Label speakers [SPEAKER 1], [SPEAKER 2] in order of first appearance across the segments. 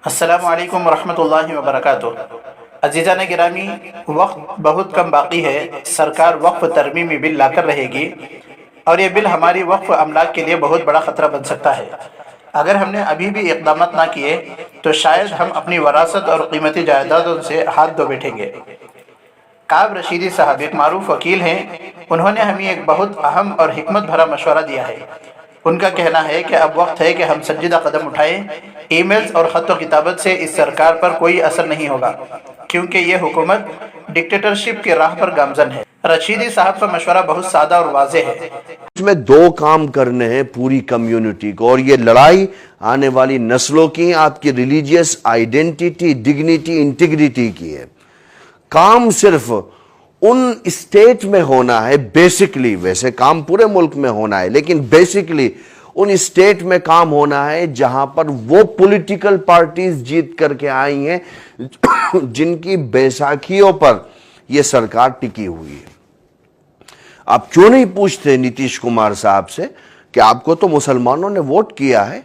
[SPEAKER 1] अस्सलामु अलैकुम वरहमतुल्लाहि वबरकातुह। अजीज़ान गिरामी, वक्त बहुत कम बाकी है। सरकार वक्फ तरमीमी बिल लाकर रहेगी और ये बिल हमारी वक्फ अमलाक के लिए बहुत बड़ा ख़तरा बन सकता है। अगर हमने अभी भी इक़दाम ना किए तो शायद हम अपनी वरासत और कीमती जायदादों से हाथ धो बैठेंगे। काब रशीदी साहब एक मारूफ वकील हैं। उन्होंने हमें एक बहुत अहम और हिकमत भरा मशवरा दिया है। उनका कहना है कि अब वक्त है कि हम संजीदा कदम उठाएं। ईमेल्स और ख़त व किताबत से इस सरकार पर कोई असर नहीं होगा, क्योंकि ये हुकूमत डिक्टेटरशिप की राह पर गामजन है। रशीदी साहब का मशवरा बहुत सादा और वाज़े है।
[SPEAKER 2] इसमें दो काम करने हैं पूरी कम्युनिटी को, और ये लड़ाई आने वाली नस्लों की, आपकी रिलीजियस आइडेंटिटी, डिग्निटी, इंटीग्रिटी की है। काम सिर्फ उन स्टेट में होना है बेसिकली, वैसे काम पूरे मुल्क में होना है, लेकिन बेसिकली उन स्टेट में काम होना है जहां पर वो पॉलिटिकल पार्टीज जीत करके आई हैं जिनकी बैसाखियों पर यह सरकार टिकी हुई है। आप क्यों नहीं पूछते नीतीश कुमार साहब से कि आपको तो मुसलमानों ने वोट किया है,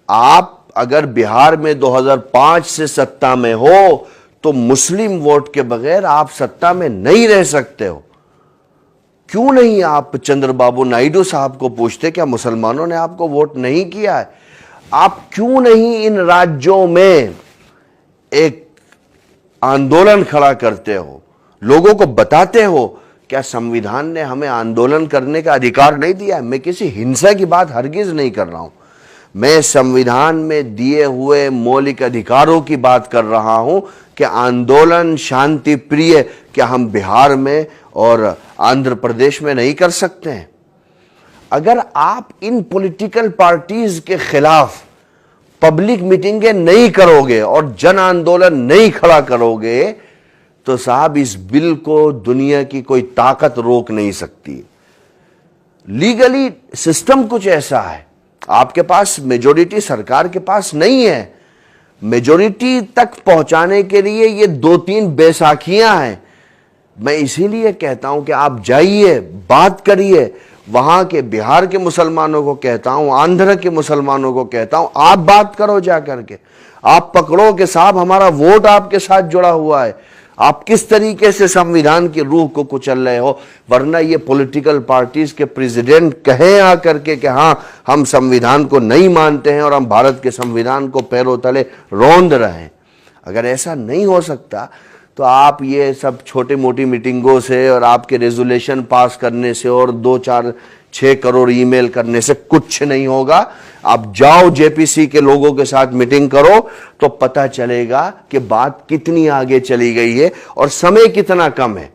[SPEAKER 2] आप अगर बिहार में 2005 से सत्ता में हो तो मुस्लिम वोट के बगैर आप सत्ता में नहीं रह सकते हो। क्यों नहीं आप चंद्रबाबू नायडू साहब को पूछते क्या मुसलमानों ने आपको वोट नहीं किया है? आप क्यों नहीं इन राज्यों में एक आंदोलन खड़ा करते हो, लोगों को बताते हो क्या संविधान ने हमें आंदोलन करने का अधिकार नहीं दिया है? मैं किसी हिंसा की बात हरगिज नहीं कर रहा हूं, मैं संविधान में दिए हुए मौलिक अधिकारों की बात कर रहा हूं कि आंदोलन शांति प्रिय क्या हम बिहार में और आंध्र प्रदेश में नहीं कर सकते हैं? अगर आप इन पॉलिटिकल पार्टीज के खिलाफ पब्लिक मीटिंगें नहीं करोगे और जन आंदोलन नहीं खड़ा करोगे तो साहब इस बिल को दुनिया की कोई ताकत रोक नहीं सकती। लीगली सिस्टम कुछ ऐसा है, आपके पास मेजॉरिटी सरकार के पास नहीं है। मेजॉरिटी तक पहुंचाने के लिए ये 2-3 बैसाखियां हैं। मैं इसीलिए कहता हूं कि आप जाइए, बात करिए, वहां के बिहार के मुसलमानों को कहता हूं, आंध्र के मुसलमानों को कहता हूं, आप बात करो जा करके, आप पकड़ो कि साहब हमारा वोट आपके साथ जुड़ा हुआ है, आप किस तरीके से संविधान की रूह को कुचल रहे हो। वरना ये पॉलिटिकल पार्टीज के प्रेसिडेंट कहें आकर के कि हाँ हम संविधान को नहीं मानते हैं और हम भारत के संविधान को पैरों तले रौंद रहे हैं। अगर ऐसा नहीं हो सकता तो आप ये सब छोटी मोटी मीटिंगों से और आपके रेजोल्यूशन पास करने से और 2-4-6 करोड़ ईमेल करने से कुछ नहीं होगा। आप जाओ जेपीसी के लोगों के साथ मीटिंग करो तो पता चलेगा कि बात कितनी आगे चली गई है और समय कितना कम है।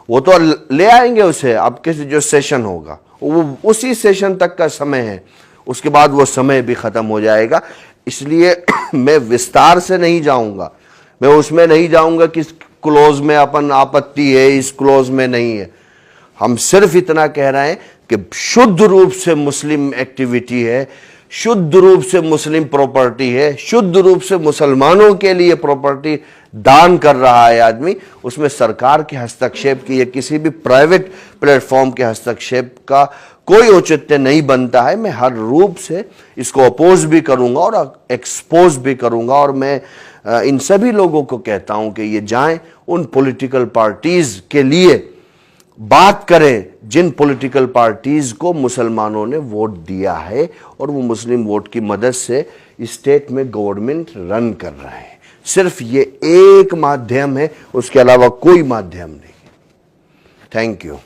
[SPEAKER 2] वो तो ले आएंगे उसे, आपके जो सेशन होगा वो उसी सेशन तक का समय है, उसके बाद वो समय भी खत्म हो जाएगा। इसलिए मैं विस्तार से नहीं जाऊंगा, मैं उसमें नहीं जाऊंगा कि इस क्लोज में अपन आपत्ति है, इस क्लोज में नहीं है। हम सिर्फ इतना कह रहे हैं कि शुद्ध रूप से मुस्लिम एक्टिविटी है, शुद्ध रूप से मुस्लिम प्रॉपर्टी है, शुद्ध रूप से मुसलमानों के लिए प्रॉपर्टी दान कर रहा है आदमी, उसमें सरकार के हस्तक्षेप की या किसी भी प्राइवेट प्लेटफॉर्म के हस्तक्षेप का कोई औचित्य नहीं बनता है। मैं हर रूप से इसको अपोज भी करूंगा और एक्सपोज भी करूंगा। और मैं इन सभी लोगों को कहता हूं कि ये जाएं उन पॉलिटिकल पार्टीज के लिए बात करें जिन पॉलिटिकल पार्टीज को मुसलमानों ने वोट दिया है और वो मुस्लिम वोट की मदद से स्टेट में गवर्नमेंट रन कर रहे हैं। सिर्फ ये एक माध्यम है, उसके अलावा कोई माध्यम नहीं। Thank you.